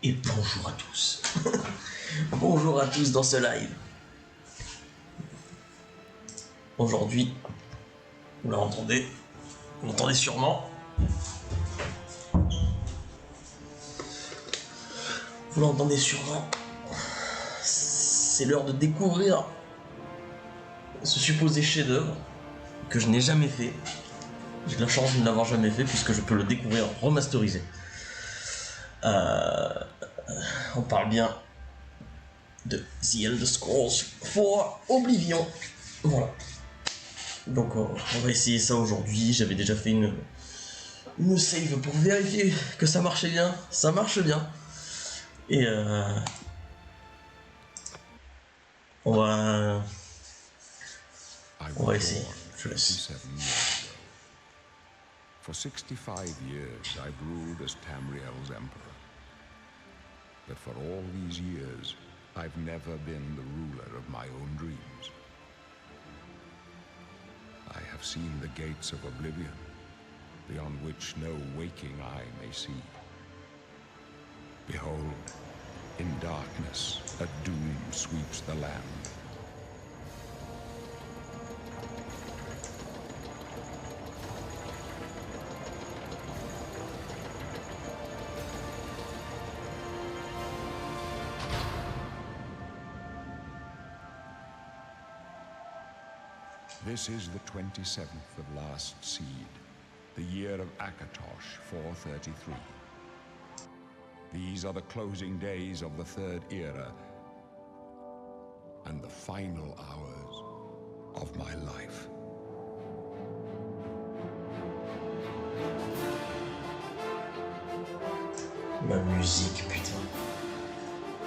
Et bonjour à tous. Bonjour à tous dans ce live. Aujourd'hui, vous l'entendez sûrement. Vous l'entendez sûrement. C'est l'heure de découvrir ce supposé chef-d'œuvre que je n'ai jamais fait. J'ai de la chance de ne l'avoir jamais fait puisque je peux le découvrir remasterisé. On parle bien de The Elder Scrolls 4 Oblivion. Voilà. Donc on va essayer ça aujourd'hui. J'avais déjà fait une save pour vérifier que ça marchait bien. Ça marche bien. Et on va essayer. Je laisse. For 65 years, I've ruled as Tamriel's emperor. But for all these years, I've never been the ruler of my own dreams. I have seen the gates of oblivion, beyond which no waking eye may see. Behold, in darkness, a doom sweeps the land. This is the 27th of last seed, the year of Akatosh 433. These are the closing days of the third era and the final hours of my life. Ma musique, putain.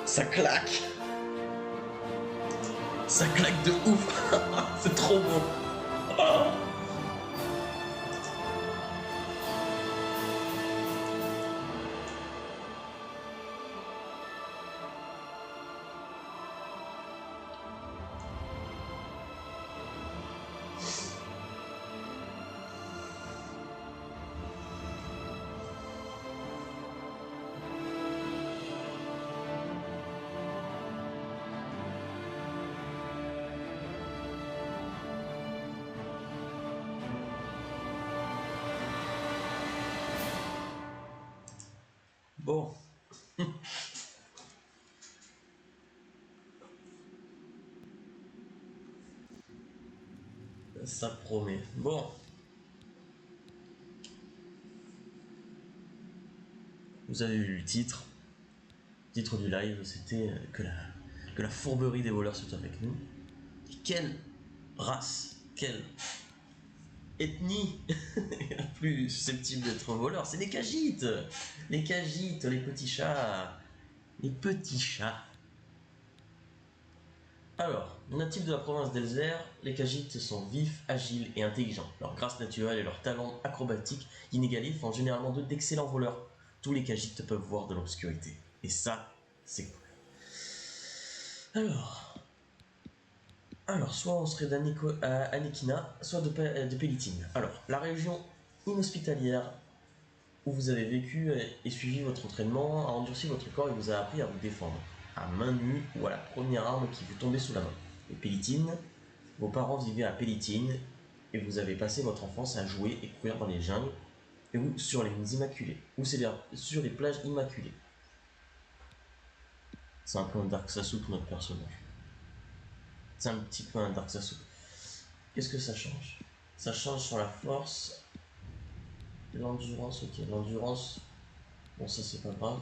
Ça claque. Ça claque de ouf. C'est trop beau. Bon. Ça promet. Bon. Vous avez vu le titre. Le titre du live, c'était que la fourberie des voleurs soit avec nous. Et quelle race, quelle ethnie est la plus susceptible d'être voleur? C'est les Khajiits. Les Khajiits, les petits chats. Les petits chats. Alors, natifs de la province d'Elzer, les Khajiits sont vifs, agiles et intelligents. Leur grâce naturelle et leur talent acrobatique inégalés font généralement d'eux d'excellents voleurs. Tous les Khajiits peuvent voir de l'obscurité. Et ça, c'est cool. Alors, soit on serait d'Anekina, soit de Pelitine. Alors, la région inhospitalière où vous avez vécu et suivi votre entraînement a endurci votre corps et vous a appris à vous défendre, à main nue ou à la première arme qui vous tombait sous la main. Et Pelitine, vos parents vivaient à Pelitine et vous avez passé votre enfance à jouer et courir dans les jungles et ou sur les immaculés, ou sur les plages immaculées. C'est un peu un Dark Sasuke notre personnage. C'est un petit peu un Dark Sasuke. Qu'est-ce que ça change? Ça change sur la force, l'endurance, ok, l'endurance, bon ça c'est pas grave.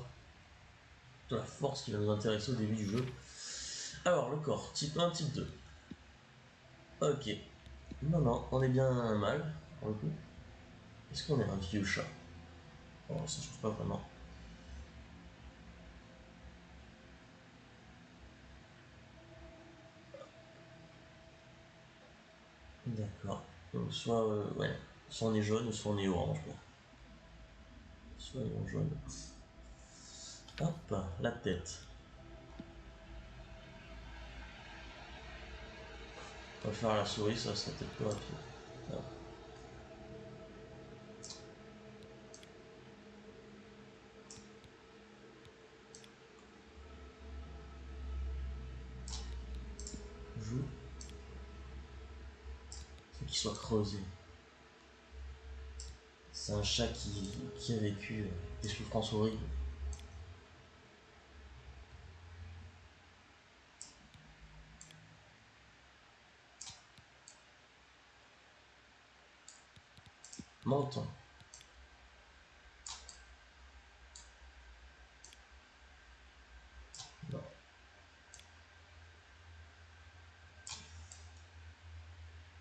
De la force qui va nous intéresser au début du jeu. Alors le corps, type 1, type 2. Ok. Non, on est bien mal, pour le coup. Est-ce qu'on est un vieux chat? Oh, ça change pas vraiment. D'accord. Donc soit, ouais, soit on est jaune, soit on est orange. Bon. Soyons jaunes. Hop, la tête. On va faire à la souris, ça serait peut-être plus rapide. Hop. qu'il soit creusé. C'est un chat qui a vécu des souffrances horribles. Menton. Non.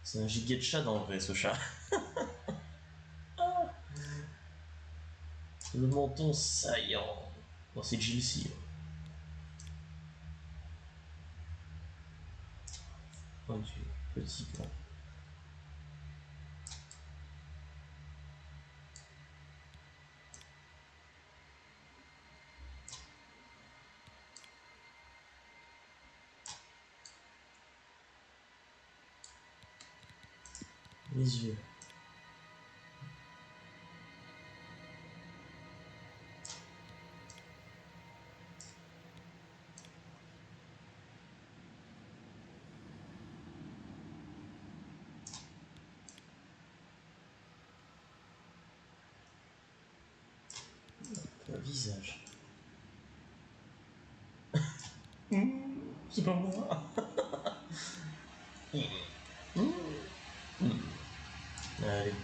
C'est un giga de chat dans le vrai, ce chat. Le menton saillant. Bon, c'est Gilles. Pointu, petit plan. Les yeux. Le visage. C'est pas moi. Allez.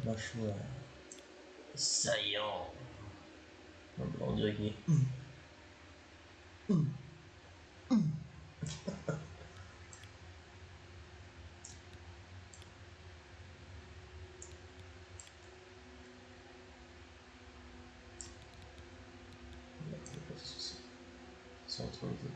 Mâchoire. Saillant. On dirait qu'il est... C'est entre les deux.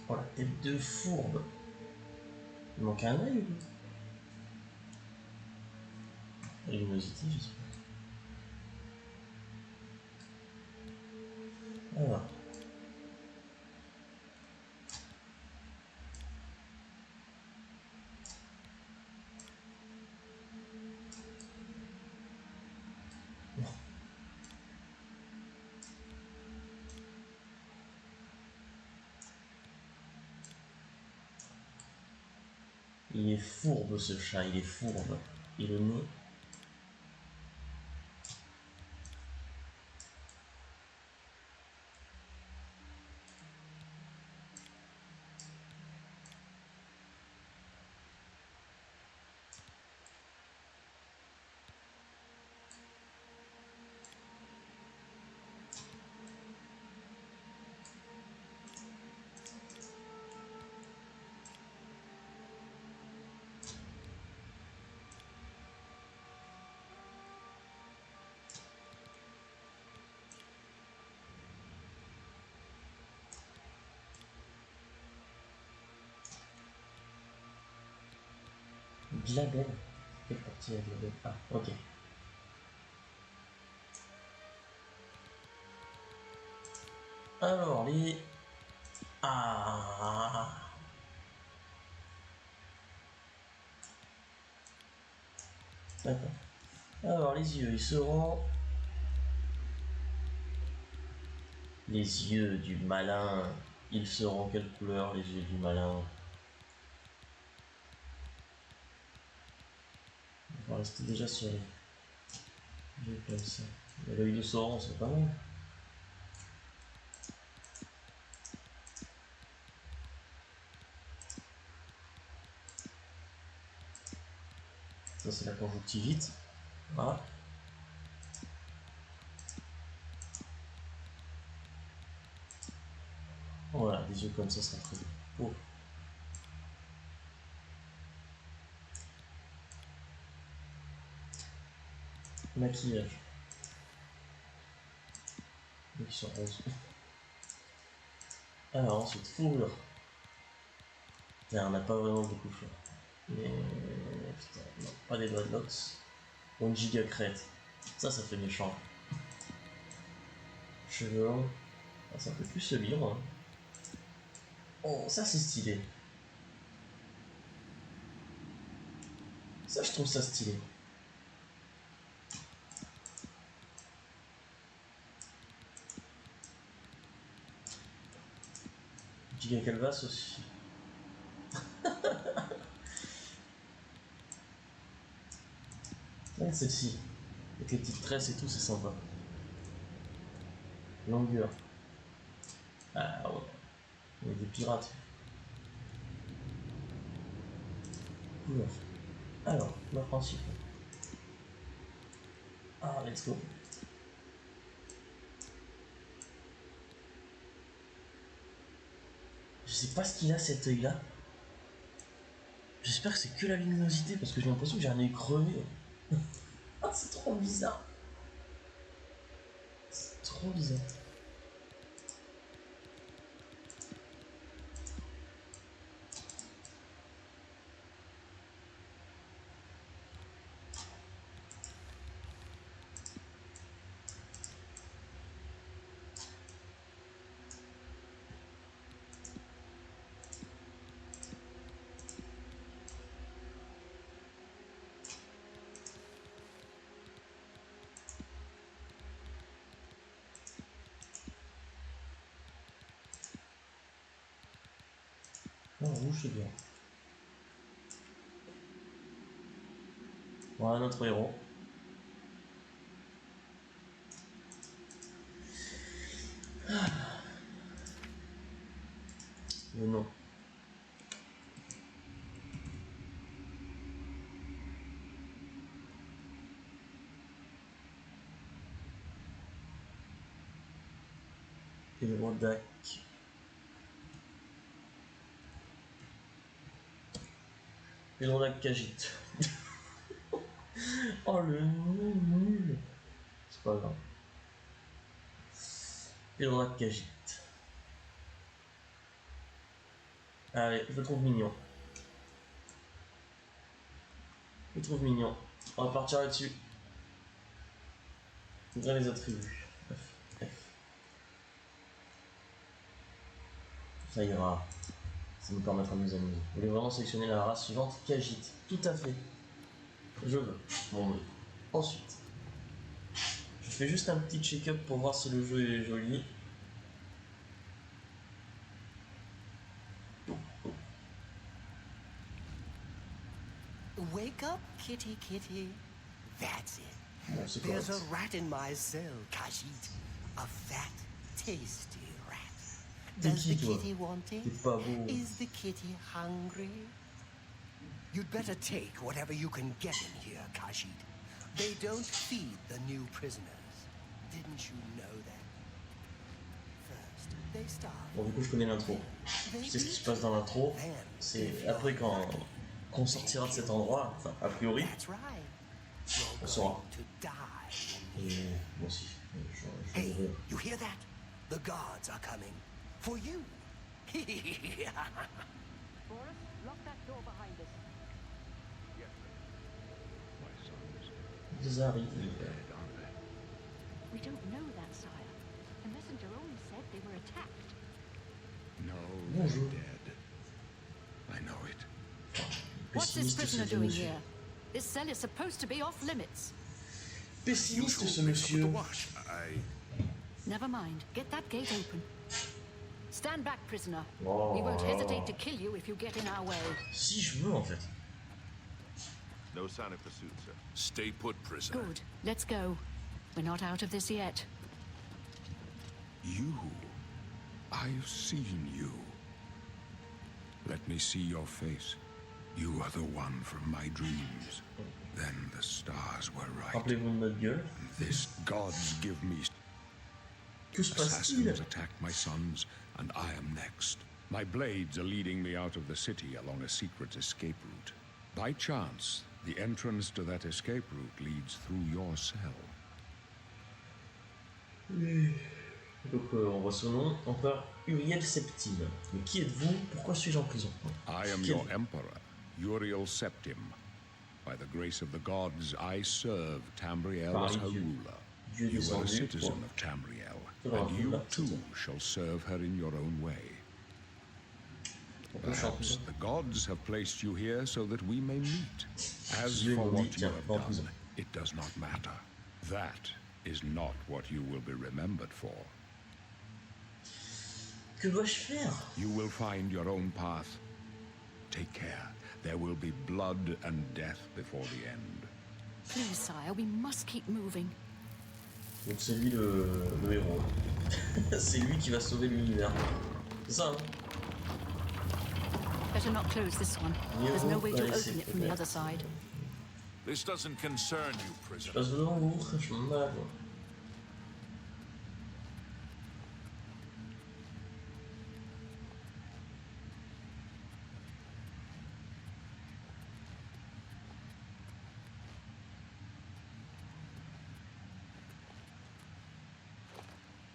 Oh la tête de fourbe. Il manque un œil ou quoi? Luminosité, j'espère. Alors. Il est fourbe ce chat, il est fourbe. Et le nez. Glabelle. Quelle partie à Glabelle? Ah, ok. Alors, les... Ah. D'accord. Alors, les yeux, ils seront... Les yeux du malin. Ils seront quelle couleur, les yeux du malin? On va rester déjà sur les... yeux comme ça. Mais l'œil de Sauron, c'est pas mal. Ça, c'est la conjonctivite. Voilà. Voilà, des yeux comme ça serait très beau. Maquillage. Donc ils sont roses. Alors ensuite, fourrure. Là, on n'a pas vraiment beaucoup de choix. Mais putain, non, pas des dreadlocks. Ou une giga crête. Ça fait méchant. Cheveux longs. Ah, c'est un peu plus se lire. Hein. Oh, ça c'est stylé. Ça, je trouve ça stylé. Giga Calvas aussi. Ouais, celle-ci. Avec les petites tresses et tout, c'est sympa. Longueur. Ah ouais. Il y a des pirates. Couleur. Alors, couleur principale. Ah, let's go. Je sais pas ce qu'il a cet œil là. J'espère que c'est que la luminosité parce que j'ai l'impression que j'ai un œil crevé. Ah, c'est trop bizarre. C'est trop bizarre. Non, rouge c'est bien. Voilà notre héros. Le nom. Hérodac. Hérodac Khajiit. Oh le nom nul. C'est pas grave. Hérodac Khajiit. Allez, je le trouve mignon. Je le trouve mignon. On va partir là-dessus. Ouvrir les attributs. F. Ça ira. Ça nous permettra de nous amuser. Vous voulez vraiment sélectionner la race suivante? Khajiit. Tout à fait. Je veux. Bon, oui. Ensuite, je fais juste un petit check-up pour voir si le jeu est joli. Wake up, kitty, kitty. That's it. Bon, c'est There's correct. a rat in my cell, Khajiit. A fat, tasty rat. T'es Does qui, the toi? kitty want it? T'es pas beau. Is the kitty hungry? You'd better take whatever you can get in here, Khajiit. They don't feed the new prisoners. Didn't you know that? First, they starve. Bon, du coup, je connais l'intro. Je sais ce qui se passe dans l'intro. C'est après quand on sortira de cet endroit, enfin, a priori, That's right. on You're saura. going to die. Et moi aussi, je Hey, vais you hear that? The guards are coming. For you. Boris, lock that door behind us. My sons, Ils arrivent. dead, aren't they? We don't know that, sire. The messenger only said they were attacked. No, Bonjour. they're dead. I know it. What's this Pessimiste prisoner ce doing monsieur. here? This cell is supposed to be off limits. Pessimiste ce monsieur. Never mind. Get that gate open. Stand back, prisoner. Oh. We won't hesitate to kill you if you get in our way. Si je veux en fait. No sign of pursuit, sir. Stay put, prisoner. Good. Let's go. We're not out of this yet. You. I've seen you. Let me see your face. You are the one from my dreams. Then the stars were right. Rappelez-vous de notre gueule. This gods give me. Que se passe-t-il? Assassins attack my sons, and I am next. My blades are leading me out of the city along a secret escape route. By chance, the entrance to that escape route leads through your cell. Donc on voit son nom, Empereur Uriel Septime. Mais qui êtes-vous? Pourquoi suis-je en prison? I am Qui your êtes-vous? emperor, Uriel Septim. By the grace of the gods, I serve Tamriel as her Pareil, Dieu. ruler. Dieu You are a descendu, citizen quoi. of Tamriel, Toujours un and you ruler, c'est too ça. shall serve her in your own way. On peut chanter. Perhaps the gods have placed you here so that we may meet. As Dieu for m'ont dit, what you tiens, have va en prison. done, it does not matter. That is not what you will be remembered for. Que dois-je faire? You will find your own path. Take care. There will be blood and death before the end. Please, sire, we must keep moving. Donc c'est lui le héros. C'est lui qui va sauver l'univers. C'est ça, hein? Better not close this one. There's no way to open it from the other side. This doesn't concern you, Je prisoner. passe devant vous, je m'en bats, quoi.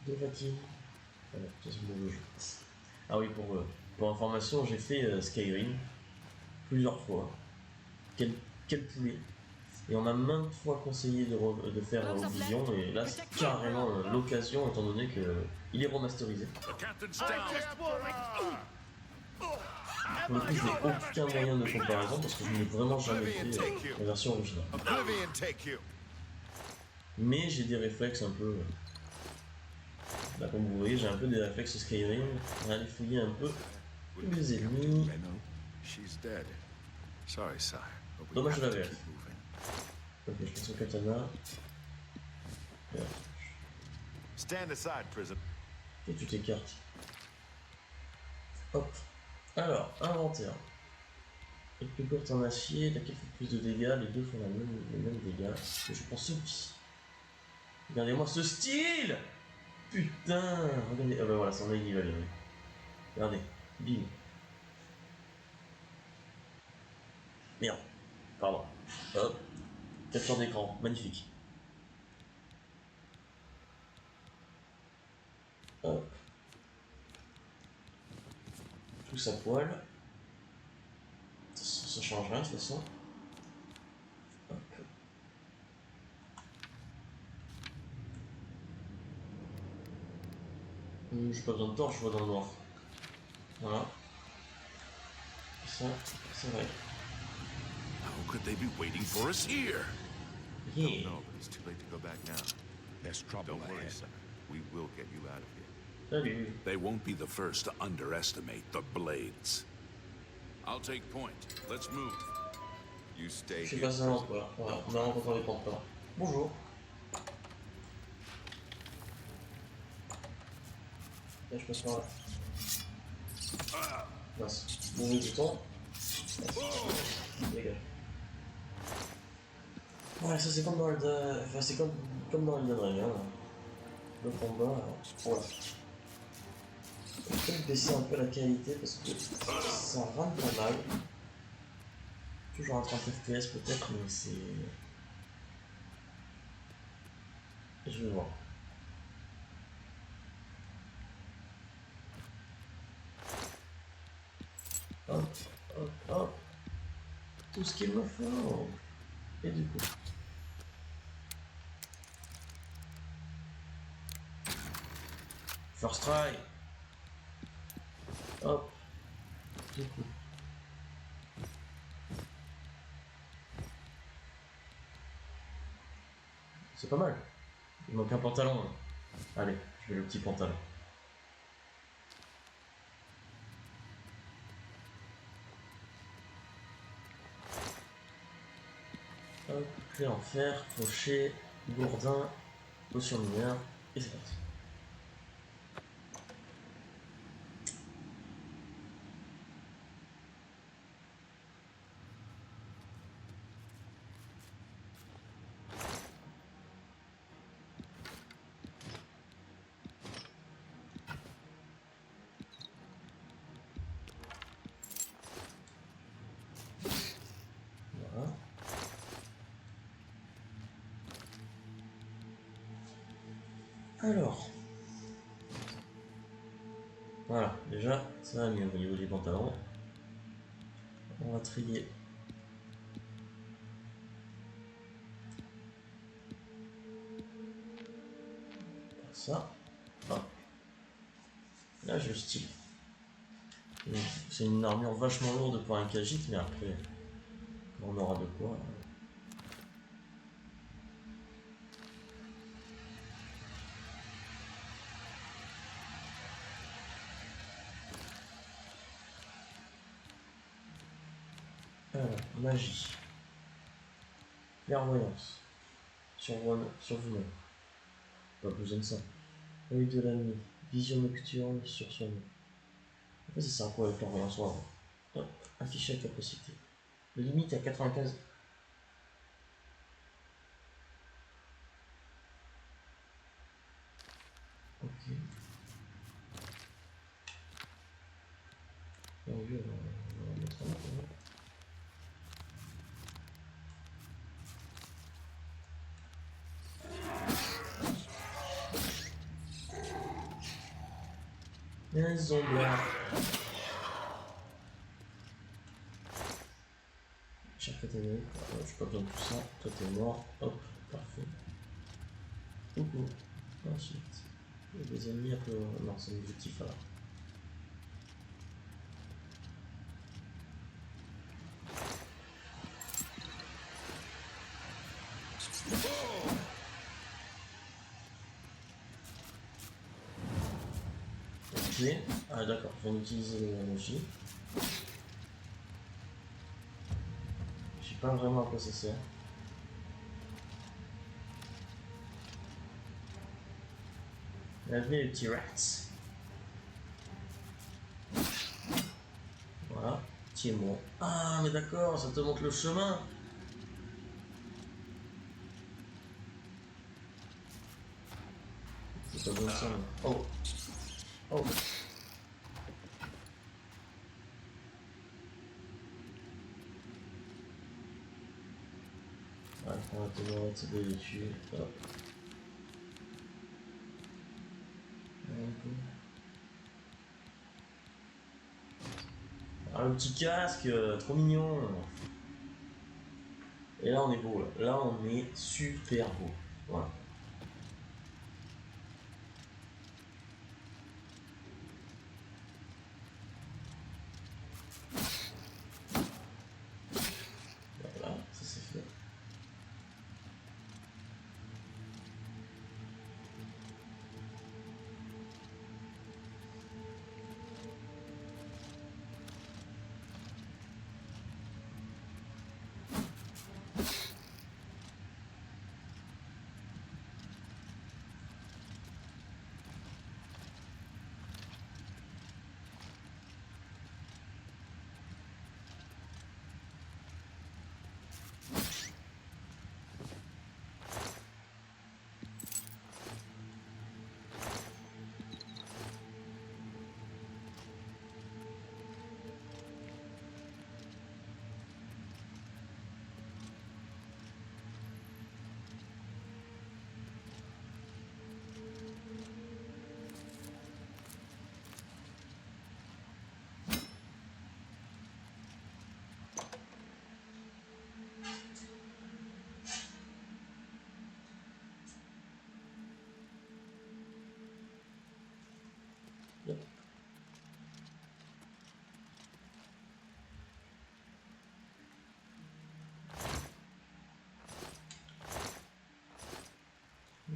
Deux fatigues. Voilà, ça c'est mon jeu. Ah oui, pour information, j'ai fait Skyrim plusieurs fois. Quel poulet. Et on m'a maintes fois conseillé de faire Vision, et là c'est carrément l'occasion étant donné qu'il est remasterisé. The captain's down. Pour le coup, je n'ai aucun moyen de comparaison parce que je n'ai vraiment jamais fait la version originale. Oblivion take you. Mais j'ai des réflexes un peu. Là, comme vous voyez, j'ai un peu des réflexes Skyrim. On va aller fouiller un peu tous les ennemis. Reno, she's dead. Sorry, sire. but we Dommage have la to VF. keep moving. Ok, je passe au katana. Stand aside, prisoner. Et tu t'écartes. Hop. Alors, inventaire. Et plus courte en acier, laquelle fait plus de dégâts, les deux font les mêmes dégâts. Et je prends celui-ci. Regardez-moi ce style! Putain! Regardez. Ah bah voilà, c'est en aiguille, allez. Regardez. Bim. Merde. Pardon. Hop. Capture d'écran. Magnifique. Hop. Tous à poil. Ça change rien de toute façon. Hop. J'ai pas besoin de torche, je vois dans le noir. Voilà. Ça, c'est vrai. How could they be waiting for us here? Yeah. No, but it's too late to go back now. There's trouble Don't worry, ahead. sir. We will get you out of here. Salut. They won't be the first to underestimate the blades. I'll take point. Let's move. You stay Je suis here. passé à l'empereur. Voilà, on a rencontré les panthères. Bonjour. Là, je passe par là. Mince. Mauvais bouton. Dégage. Ouais, ça c'est comme dans le... Enfin, c'est comme dans Elden Ring, hein. Le combat, voilà. Je vais peut-être baisser un peu la qualité parce que ça rame pas mal. Toujours à 30 FPS peut-être, mais c'est... Je vais voir. Hop, hop, hop. Tout ce qu'il me faut. Et du coup... First try. Hop. Du coup. C'est pas mal. Il manque un pantalon. Là. Allez, je mets le petit pantalon. Hop, clé en fer, crochet, gourdin, potion mineure, et c'est parti. Alors. Voilà, déjà, ça va mieux au niveau des pantalons. On va trier. Ça. Hop. Là, je style. C'est une armure vachement lourde pour un Khajiit, mais après, on aura de quoi. Alors, magie. Clairvoyance. Survenant. Pas besoin de ça. Œil de la nuit. Vision nocturne sur soi-même. En fait, ça sert à quoi la clairvoyance? Hop, afficher la capacité. Le limite à 95. Ok. Bon, on va mettre un peu. Maison blanche. Cher catégorie. Je pas besoin de tout ça. Toi t'es mort. Hop, parfait. Coucou. Ensuite. Il y a des ennemis un peu. Non, c'est un objectif alors. Ok. Ah d'accord, je viens d'utiliser la magie. Je sais pas vraiment à quoi ça sert. Laver les petits rats. Voilà. Tiens-moi. Ah mais d'accord, ça te montre le chemin. C'est pas bon ça. Mais... Oh. Oh. Ouais, on va te mettre des dessus. Hop. Ah, le petit casque, trop mignon. Et là on est beau, là. Là on est super beau. Voilà. Voilà, ça c'est fait. Yep.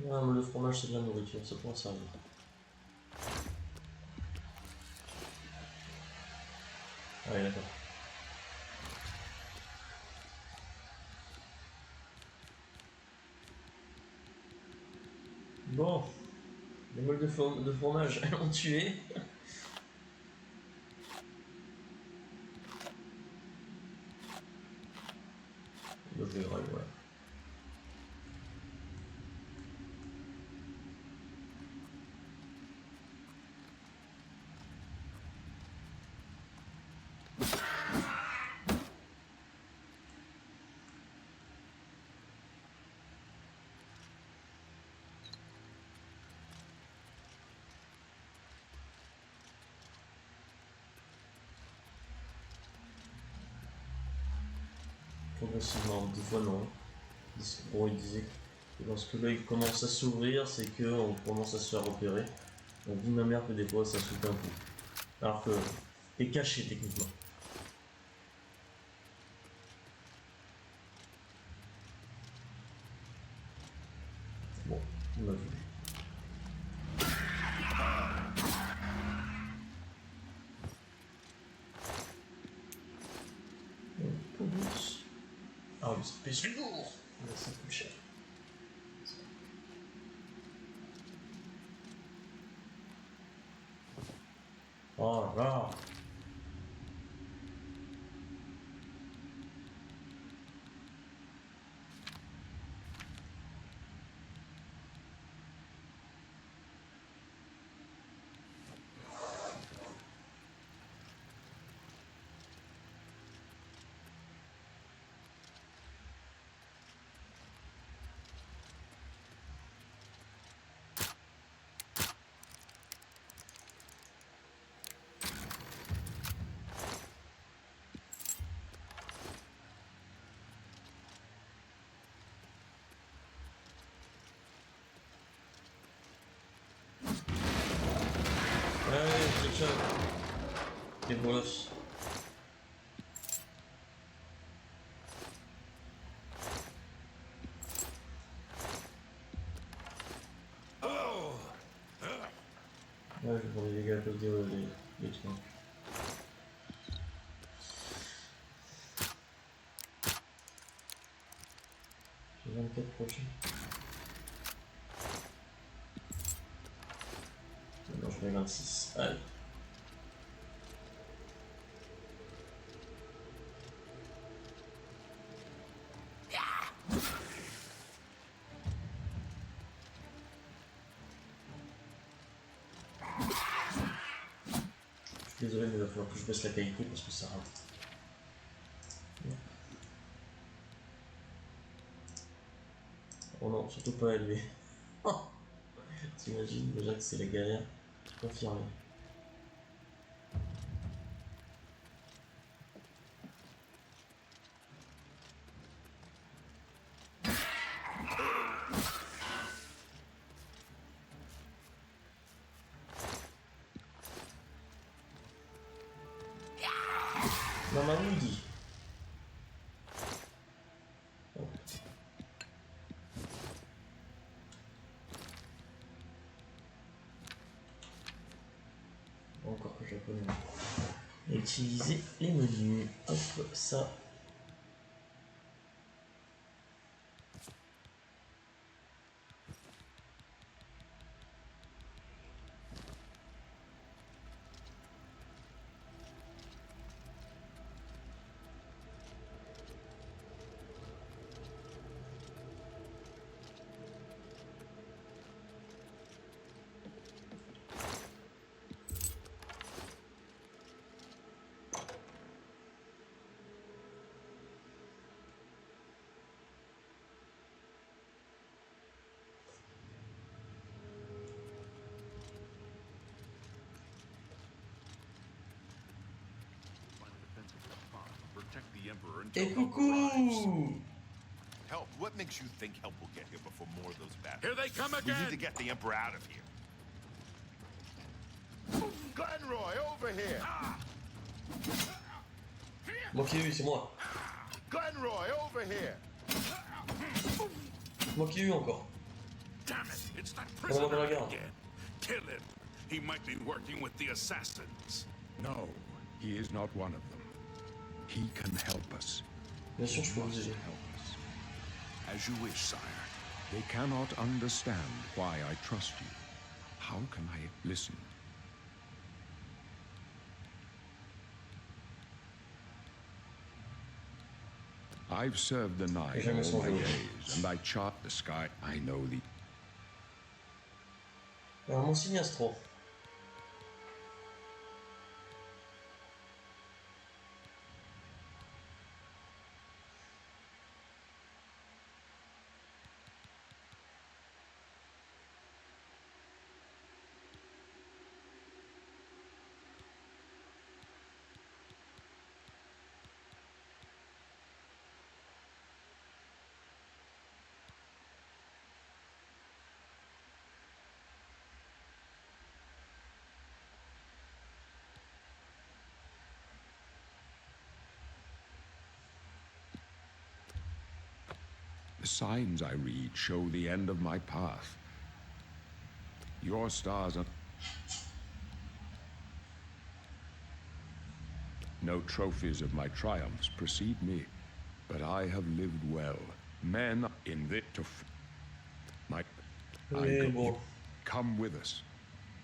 Non, mais le fromage c'est de la nourriture, ça pourra servir. Ah oui, d'accord. Bon, les molles de fromage, elles ont tué. Le verrai, ouais. progressivement, des fois non. Bon, il disait que lorsque l'œil commence à s'ouvrir, c'est qu'on commence à se faire repérer. On dit ma mère que des fois ça saute un coup. Alors que t'es caché techniquement. Bon, on l'a vu. Ah oui, c'est plus lourd. Ça coûte cher. Oh là là. Allez, ciao, ciao. Les bolos. Ouais, je prends les dégâts à cause des trucs. J'ai 24 prochains. Non, je mets 26. Allez. Je suis désolé, mais il va falloir que je baisse la qualité parce que ça rate. Oh non, surtout pas élevé. T'imagines déjà que c'est la galère. Confirmé. Maman nous dit. Encore que je connais. Utiliser les menus. Hop, ça. Protect the Emperor Et until help arrives. coucou! Help? What makes you think help will get here before more of those battles? Here they come We need to again! get the Emperor out of here. Glenroy, over here! Moi qui l'ai eu, c'est moi. Glenroy, over here! Moi qui l'ai eu encore. Damn it! It's that On va prisoner la garde. again. Kill him. He might be working with the assassins. No, he is not one of them. He can help us. Bien sûr, je peux vous aider. Help us. As you wish, sire. They cannot understand why I trust you. How can I listen? I've served the Nine Jamais all my sans days, and I chart the sky. I know the... Alors, mon Signastro. The signs I read show the end of my path. Your stars are... No trophies of my triumphs precede me, but I have lived well. Men in my... Oui, bon. Come with us.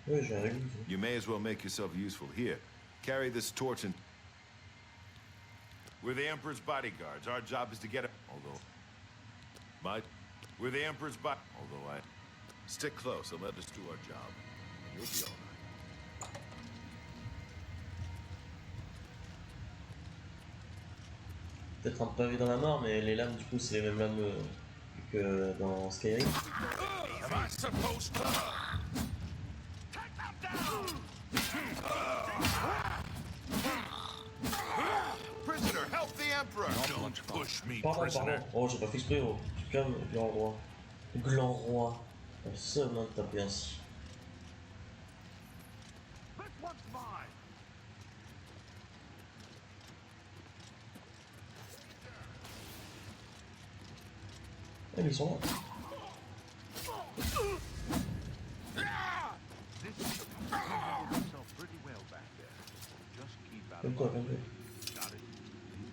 Oui, j'ai rien dit. You may as well make yourself useful. Here, carry this torch and... We're the Emperor's bodyguards. Our job is to get it. We're the Emperor's Stick close and let us do our job. You'll be all right. Peut-être un pavé dans la mort, mais les lames, du coup, c'est les mêmes lames que dans Skyrim. Am I supposed to? Prisoner, help the Emperor! Don't push me, Pardon, prisoner. pardon. Oh, j'ai pas fait exprès, oh. Tu calmes, Gland Roi. Gland Roi. Le seul de taper ainsi. This one's mine. Eh, mais ils sont là. Pretty well back there. Just keep out Comme of quoi, our comme way. quoi. Got it?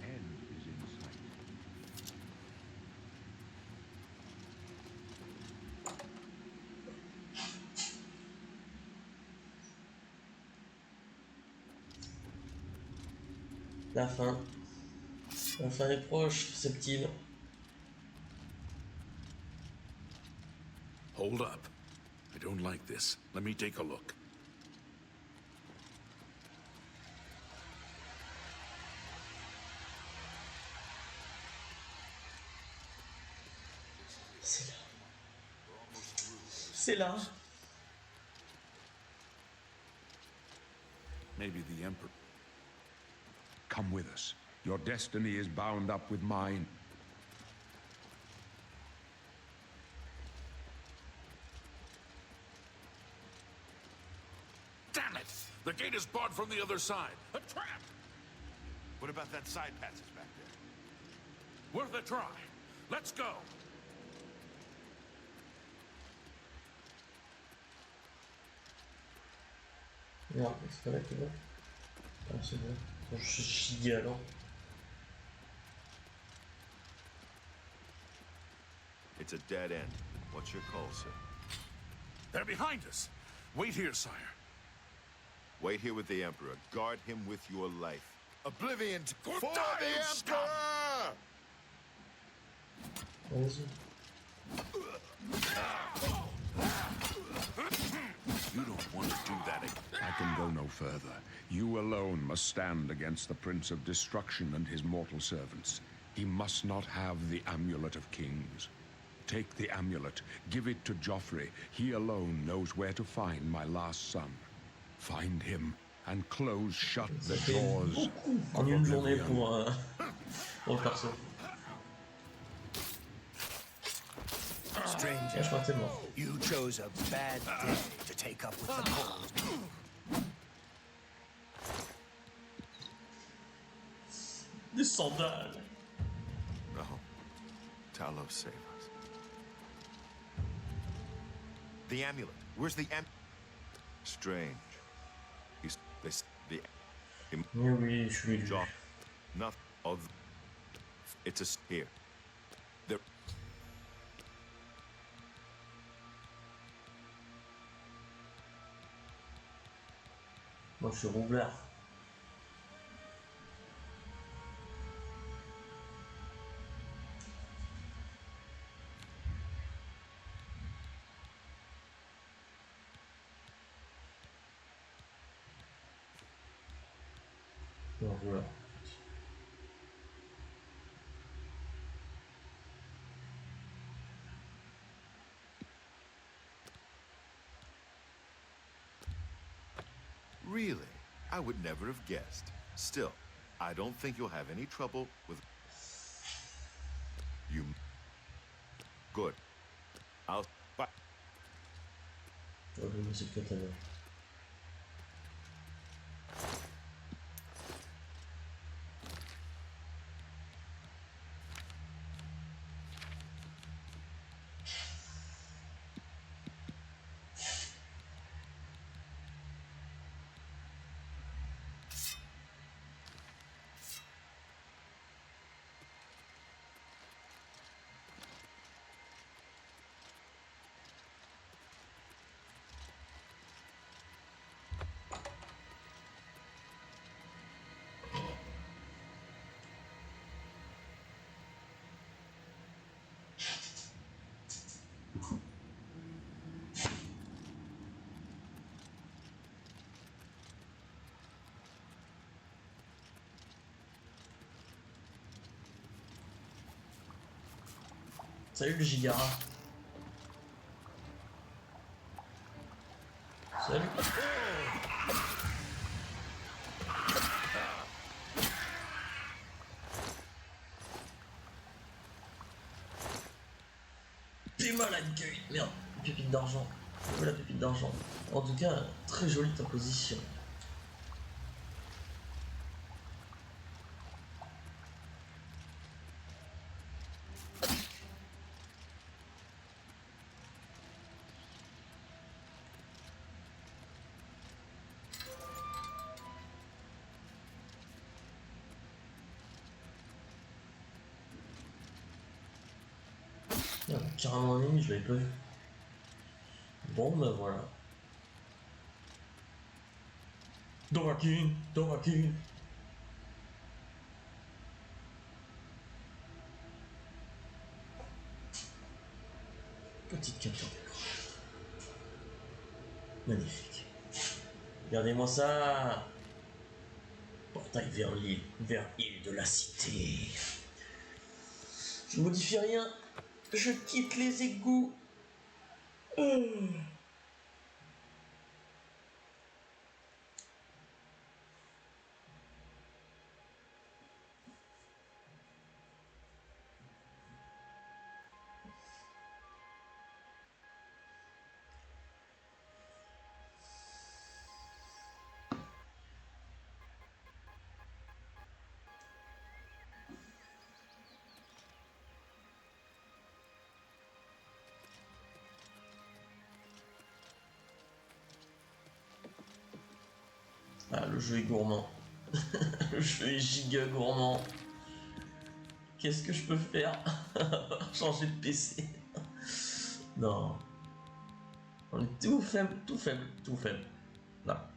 The end is in sight. La fin. La fin est proche, Septime. Hold up. I don't like this. Let me take a look. C'est là. C'est là. Maybe the Emperor. Come with us. Your destiny is bound up with mine. Damn it! The gate is barred from the other side. A trap! What about that side passage back there? Worth a try. Let's go. Merde, c'est pas là que là. Ah, c'est bon. Je suis galant. It's a dead end. What's your call, sir? They're behind us. Wait here, sire. Wait here with the Emperor. Guard him with your life. Oblivion for die, the you Emperor! Vas-y. You don't want to do that again. I can go no further. You alone must stand against the Prince of Destruction and his mortal servants. He must not have the Amulet of Kings. Take the amulet, give it to Joffrey. He alone knows where to find my last son. Find him and close shut the Ça fait doors. beaucoup en une journée pour le perso. Stranger, Je crois que c'est mort. you chose a bad day to take up with the cold. Des sandales. No. Talos, save us. The amulet. Where's the Strange. He's this the Oui, oui, je l'ai lu. Joff. Nothing of. It's a here. There. Moi, je suis roublard. Donc voilà. Really? I would never have guessed. Still, I don't think you'll have any trouble with you. Good. I'll. But Je vais vous laisser le catalogue. Salut le Gigara. Salut. Fais-moi la gueule. Merde, pépite d'argent. Voilà la pépite d'argent. En tout cas, très jolie ta position. Ah, carrément un ennemi, je l'avais pas vu. Bon ben voilà. Dovahkiin, Dovahkiin. Petite capture d'écran. Magnifique. Regardez-moi ça. Portail vers l'île de la cité. Je modifie rien. Je quitte les égouts. Ah, le jeu est gourmand. Le jeu est giga gourmand. Qu'est-ce que je peux faire? Changer de PC. Non. On est tout faible, tout faible, tout faible. Là.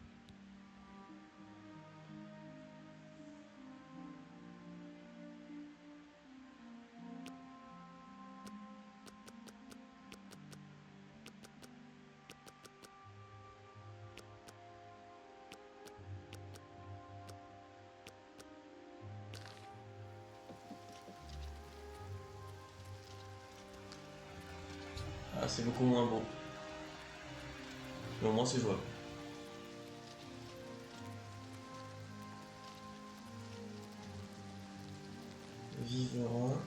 Ah, c'est beaucoup moins beau. Mais au moins c'est jouable. Vivant.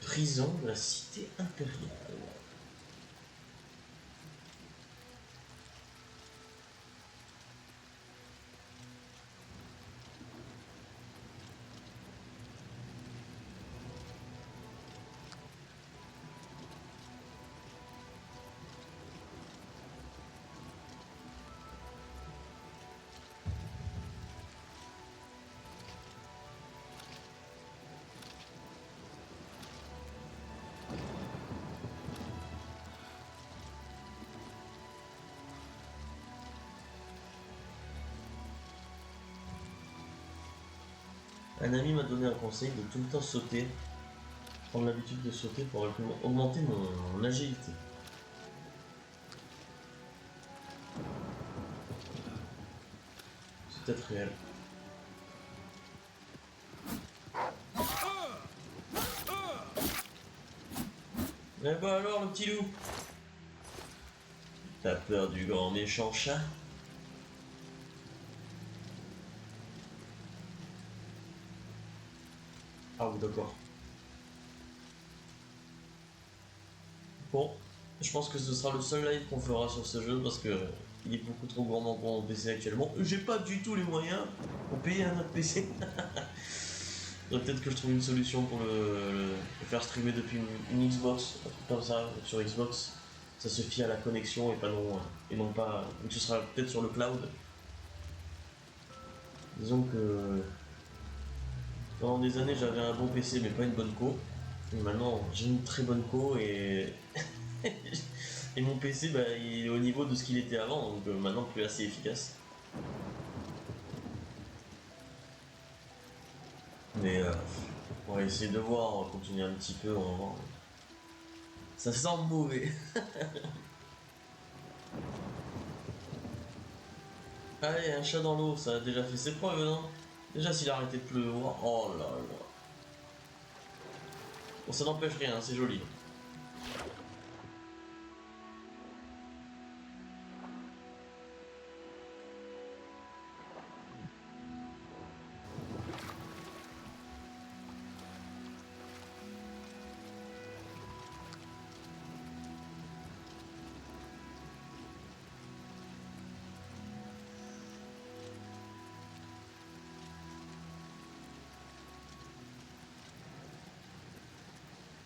Prison de la cité impériale. Un ami m'a donné un conseil de tout le temps sauter, prendre l'habitude de sauter pour augmenter mon agilité. C'est peut-être réel. Eh bah alors le petit loup, t'as peur du grand méchant chat? Ah oui, d'accord. Bon, je pense que ce sera le seul live qu'on fera sur ce jeu parce que il est beaucoup trop gourmand pour mon PC actuellement. J'ai pas du tout les moyens pour payer un autre PC. Peut-être que je trouve une solution pour le faire streamer depuis une Xbox, un truc comme ça, sur Xbox. Ça se fie à la connexion et non pas. Donc ce sera peut-être sur le cloud. Disons que pendant des années j'avais un bon PC mais pas une bonne co. Et maintenant j'ai une très bonne co et et mon PC bah, il est au niveau de ce qu'il était avant, donc maintenant plus assez efficace. Mais on va essayer de voir, on va continuer un petit peu, on va voir. Ça sent mauvais. Allez, un chat dans l'eau, ça a déjà fait ses preuves, non? Déjà s'il a arrêté de pleuvoir, oh là là. Bon, ça n'empêche rien, c'est joli.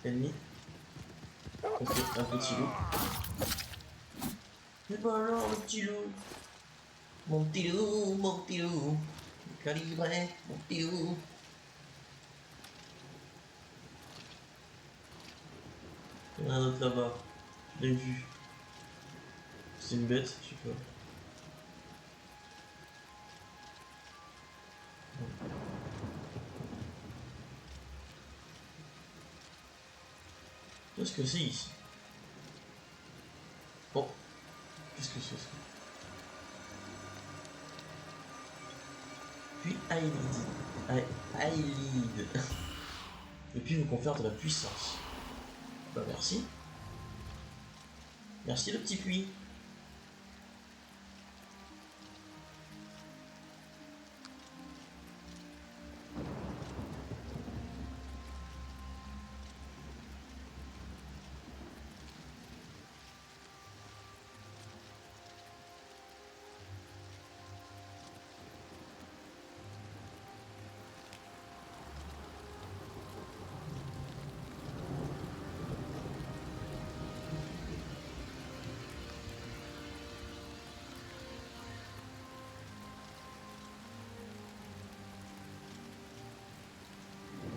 Ennemi. Ok, un petit loup. Et bah alors, le petit loup. Mon petit loup, mon petit loup. Calibré, mon petit loup. Il y en a un autre là-bas. Je l'ai vu. C'est une bête, je sais pas. Qu'est-ce que c'est ici? Bon, qu'est-ce que c'est ça? Puis Aelid. Et puis vous confère de la puissance. Bah merci. Merci le petit puits.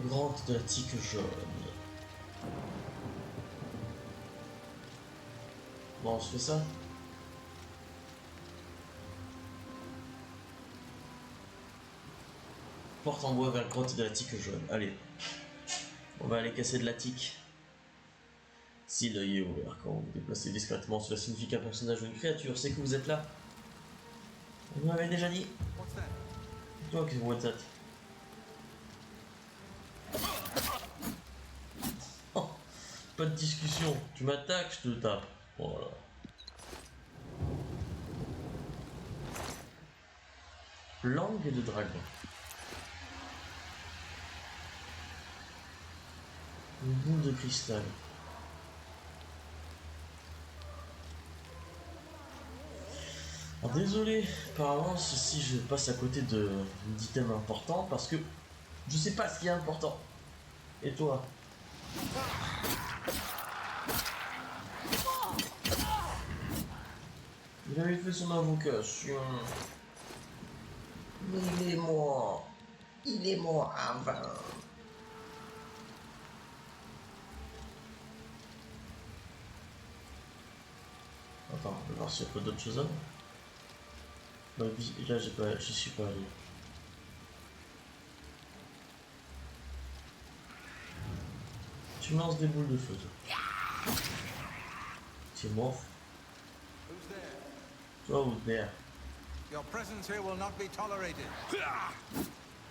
Grotte de la tique jaune. Bon, on se fait ça. Porte en bois vers la grotte de la tique jaune. Allez. On va aller casser de la tique. Si l'œil est ouvert quand vous vous déplacez discrètement, cela signifie qu'un personnage ou une créature sait que vous êtes là. Vous m'avez déjà dit. Toi, qu'est-ce que vous êtes? Oh, pas de discussion. Tu m'attaques, je te tape. Voilà. Langue de dragon. Une boule de cristal. Alors désolé par avance si je passe à côté d'items importants parce que je sais pas ce qui est important. Et toi? Il avait fait son invocation. Mais il est mort. Il est mort avant. Attends, on va voir s'il y a pas d'autres choses à voir. Bah, là, je suis pas allé. Tu lances des boules de feu, toi. C'est mort. Toi ou there. Your presence here will not be tolerated.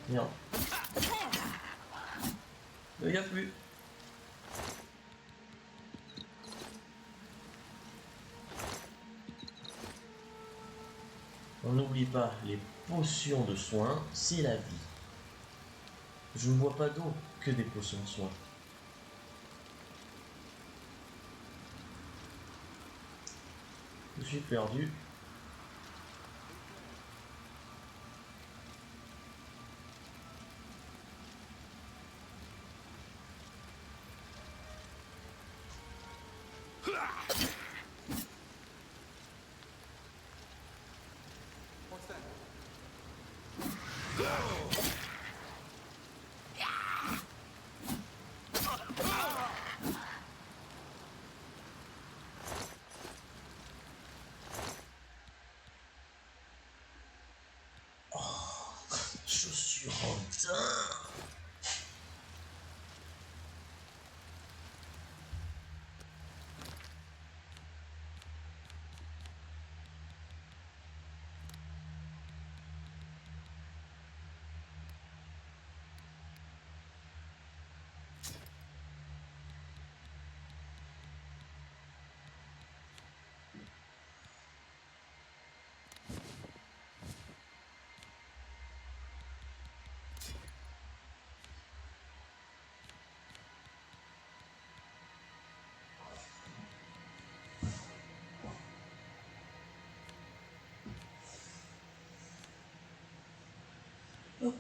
Merde. Il y a plus. On n'oublie pas, les potions de soins, c'est la vie. Je ne bois pas d'eau, que des potions de soin. Je suis perdu. Chaussures en daim. Hop.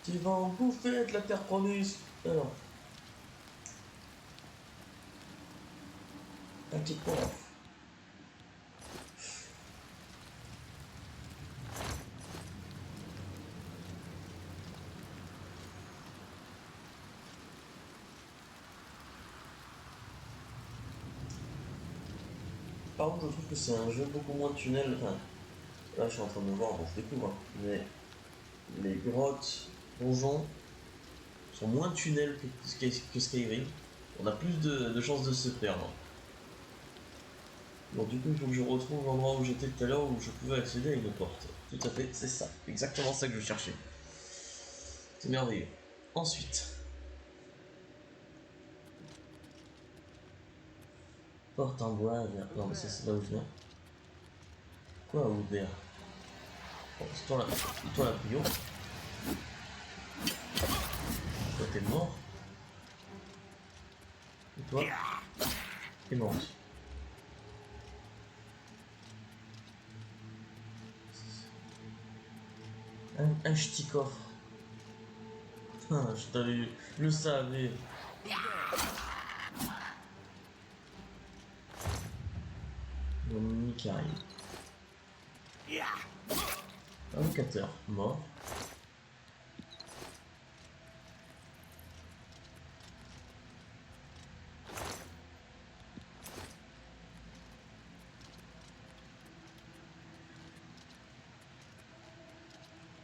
Tu vas en bouffer de la terre promise. Alors. Un petit point. Par contre, je trouve que c'est un jeu beaucoup moins tunnel. Enfin, là, je suis en train de voir, bon, je découvre, hein, mais les grottes, donjons sont moins tunnels que Skyrim. On a plus de chances de se perdre. Bon, du coup, il faut que je retrouve l'endroit où j'étais tout à l'heure où je pouvais accéder à une porte. Tout à fait, c'est ça. Exactement ça que je cherchais. C'est merveilleux. Ensuite. Porte en bois, vert. Non, mais ça, c'est là où je viens. Quoi, ou vert? Bon, c'est toi la prio. Toi, t'es mort. Et toi, t'es mort aussi. Un petit coffre. Ah, je le savais. Mon mini qui arrive. Invocateur, mort.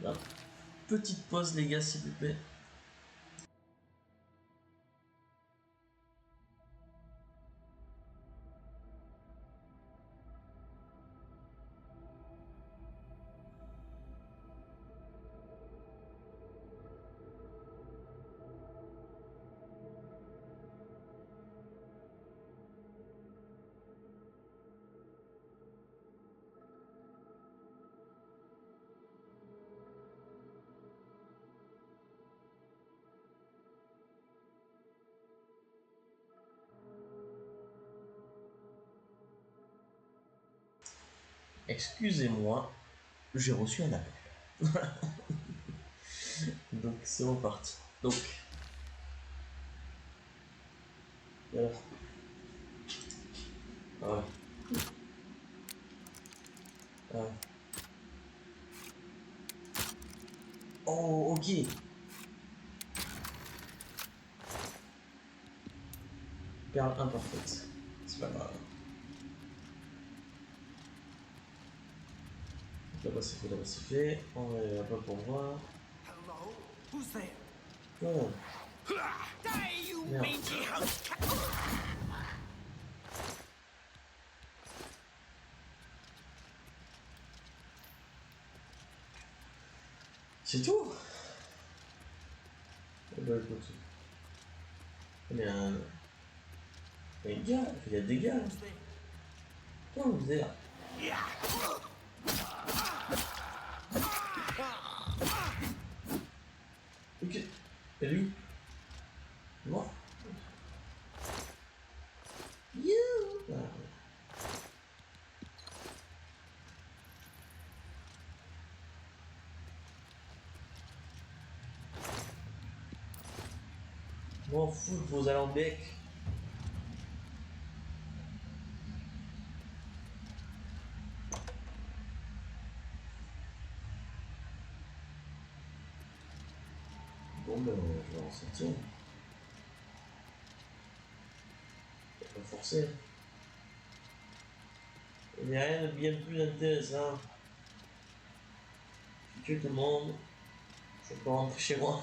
Là. Petite pause les gars s'il vous plaît. Excusez-moi, j'ai reçu un appel. Donc c'est reparti. Donc. Voilà. Ouais. Ouais. Oh, ok. Perle imparfaite. C'est pas grave. Là-bas c'est fait, là-bas c'est fait. On est là-bas pour voir. Hello? Who's there? Oh. Die, you Merde. mangy house cat! C'est tout. Eh ben écoute. Il y a un gars, il y a des gars. Who's there? Oh, vous êtes là. Ok. Et lui? Moi? You! Voilà. M'en fous de vos alambics. Bon ben, je vais en sortir. Faut pas forcer. Il n'y a rien de bien plus intéressant. Si tu te demandes, je peux rentrer chez moi.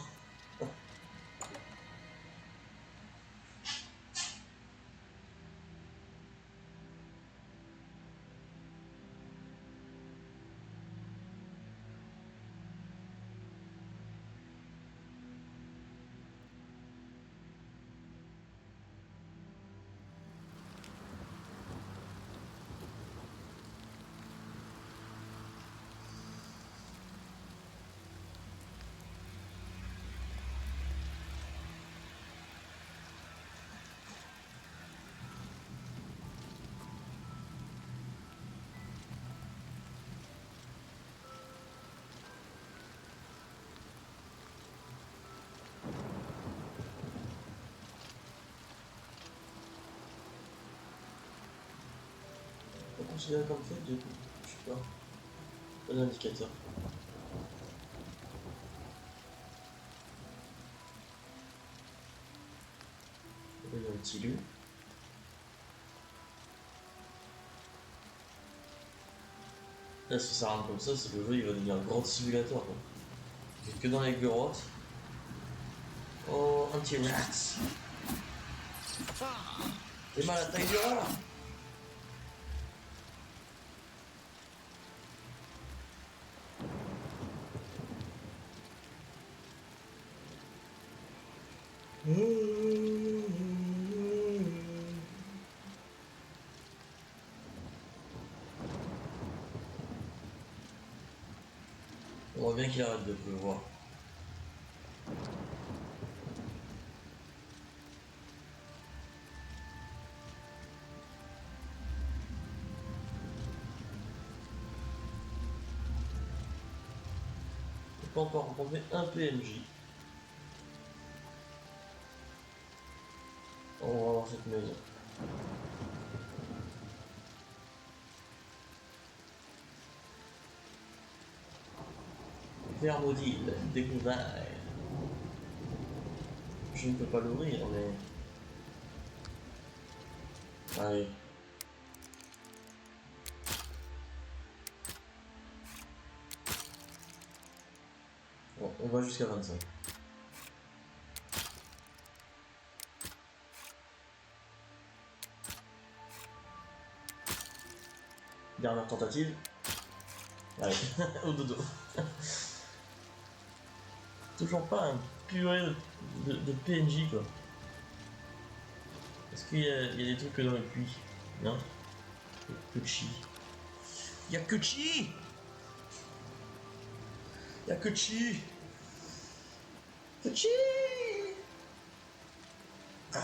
On considère comme fait, du coup. Je sais pas. Pas d'indicateur. Il y a un petit lieu. Là, si ça rentre comme ça, c'est le jeu, il va devenir un grand simulateur. Quoi. Que dans les grottes. Oh, anti-rats. T'es mal à taille du rat. On voit bien qu'il arrête de pleuvoir. On peut encore rencontrer un PNJ. On va voir cette maison. Vers maudit, découvert. Je ne peux pas l'ouvrir, mais... Allez. Bon, on va jusqu'à 25. Dernière tentative. Allez, au dodo. Toujours pas un purée de PNJ quoi. Est-ce qu'il y a des trucs dans le puits? Non? Que de chi. Y'a que de chi! Y'a que de chi! Que de chi! Ah.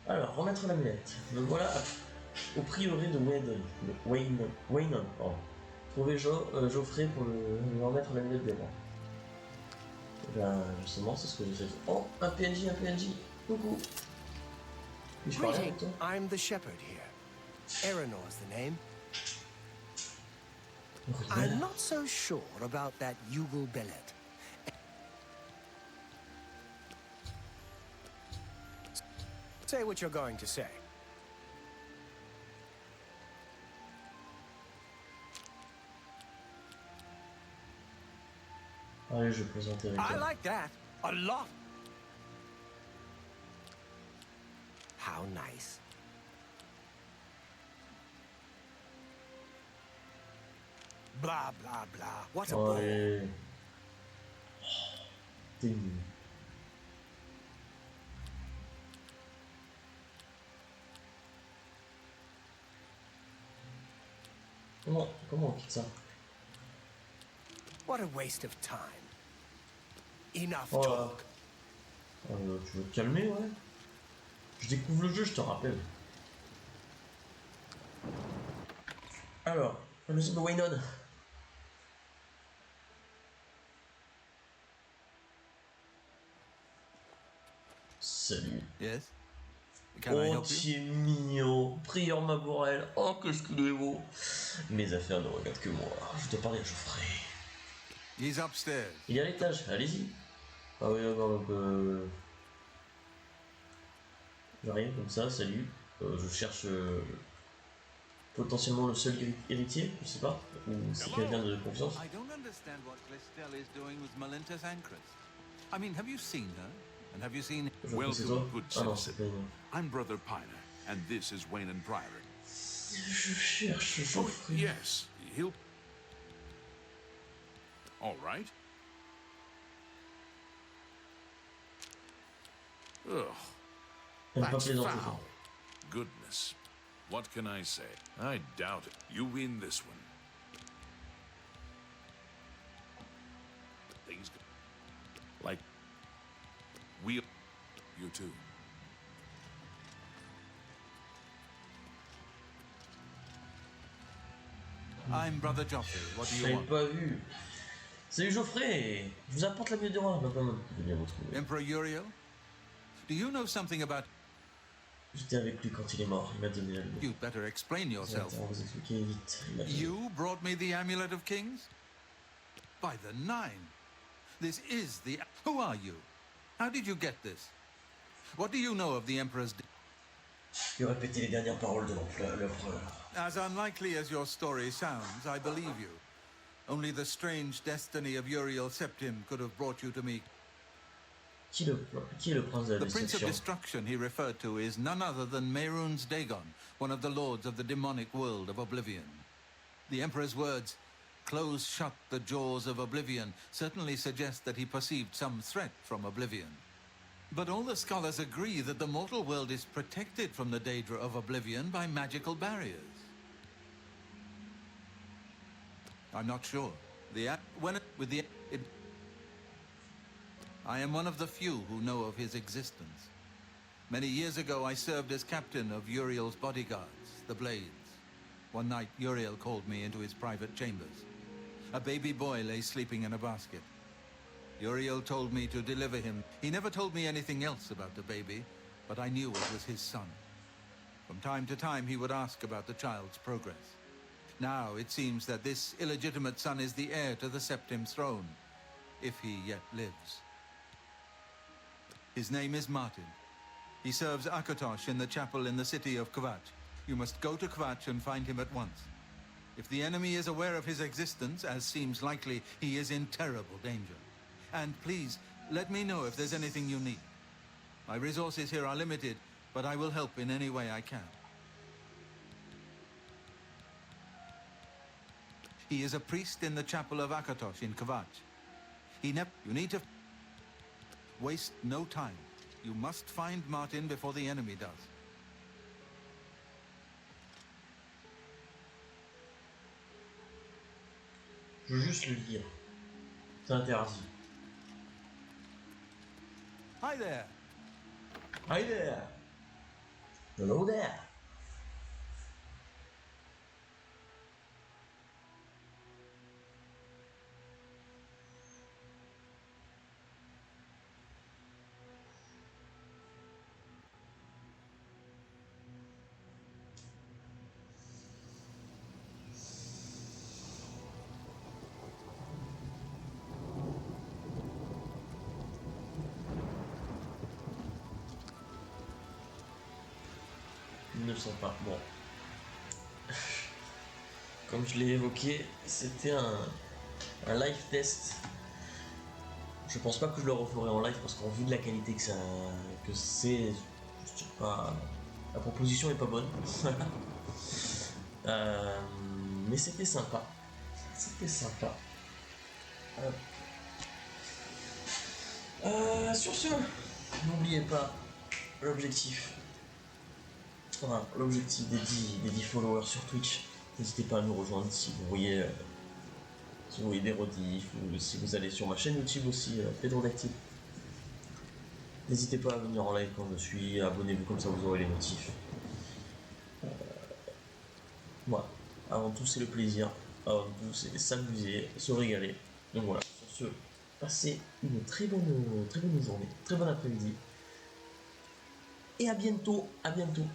Alors, remettre l'amulette. Me voilà au prieuré de Waynon. Oh. Trouver Geoffrey pour lui remettre l'amulette des rois. Et ben, justement, c'est ce que j'ai fait. Oh, un PNJ. Coucou. Puis-je parler avec toi? I'm the shepherd here. Eranor's the name. I'm not so sure about that Yugal Bellet. Say what you're going to say. Allez, je vais présenter avec I elle. like that a lot. How nice. Blah, blah, blah. What a Oh, bore. allez. T'es nul. Comment on quitte ça? What a waste of time. Enough Oh là. talk. Tu veux te calmer, ouais? Je découvre le jeu, je te rappelle. Alors, la maison de Waynon. Salut. Yes? Can I Oh, help you? tu es mignon. Prieur Maborel. Oh, qu'est-ce qu'il est beau. Mes affaires ne regardent que moi. Je dois parler à Geoffrey. He's upstairs. Il est à l'étage, allez-y. Ah oui, d'accord, donc j'arrive comme ça, salut. Je cherche potentiellement le seul héritier, je sais pas. Ou c'est quelqu'un de confiance. I don't understand what Clistel is doing with Melinta's Anchoress. I mean, have you seen her? And have you seen... Geoffrey, c'est toi? Welcome, good Ah non, citizen. c'est pas une... I'm Brother Piner, and this is Wayne and Priory. Je cherche Oh, Geoffrey. yes, he'll... All right. Ugh, Elle pas that's plaisanter, ça. foul. Goodness. What can I say? I doubt it. You win this one. Things go... Like... We... You too. I'm Brother Joffrey. What do Je you l'avais want? pas vu. Salut Geoffrey. Je vous apporte la mieux de roi. Bah, quand même. Je vais bien vous trouver. Emperor Uriel? Do you know something about... J'étais avec lui quand il est mort. Il m'a donné la lune. You'd better explain yourself. Attends, on va vous expliquer vite. Il m'a donné- You brought me the Amulet of Kings? By the Nine. This is the... Who are you? How did you get this? What do you know of the Emperor's... Il répétait les dernières paroles de l'empereur. As unlikely as your story sounds, I believe you. Only the strange destiny of Uriel Septim could have brought you to me. Qui est le prince de la The Prince of destruction? Destruction he referred to is none other than Mehrunes Dagon, one of the lords of the demonic world of Oblivion. The Emperor's words, "Close shut the jaws of Oblivion," certainly suggest that he perceived some threat from Oblivion. But all the scholars agree that the mortal world is protected from the Daedra of Oblivion by magical barriers. I'm not sure. I am one of the few who know of his existence. Many years ago, I served as captain of Uriel's bodyguards, the Blades. One night, Uriel called me into his private chambers. A baby boy lay sleeping in a basket. Uriel told me to deliver him. He never told me anything else about the baby, but I knew it was his son. From time to time, he would ask about the child's progress. Now, it seems that this illegitimate son is the heir to the Septim throne, if he yet lives. His name is Martin. He serves Akatosh in the chapel in the city of Kvatch. You must go to Kvatch and find him at once. If the enemy is aware of his existence, as seems likely, he is in terrible danger. And please, let me know if there's anything you need. My resources here are limited, but I will help in any way I can. He is a priest in the chapel of Akatosh in Kvatch. You need to waste no time. You must find Martin before the enemy does. Je veux juste le lire. C'est interdit. Hi there. Hi there. Hello there. Ils ne sont pas. Bon. Comme je l'ai évoqué, c'était un live test. Je pense pas que je le referai en live parce qu'en vue de la qualité que c'est, je sais pas, la proposition est pas bonne. Mais c'était sympa. C'était sympa. Sur ce, n'oubliez pas l'objectif. Enfin, l'objectif des 10 followers sur Twitch. N'hésitez pas à nous rejoindre si vous voyez, des rediffs ou si vous allez sur ma chaîne YouTube aussi, Pedro d'Active. N'hésitez pas à venir en live quand je suis, abonnez-vous comme ça vous aurez les notifs. Voilà, avant tout c'est le plaisir, avant tout c'est s'amuser, se régaler. Donc voilà, sur ce, passez une très bonne journée, très bon après-midi. Et à bientôt, à bientôt.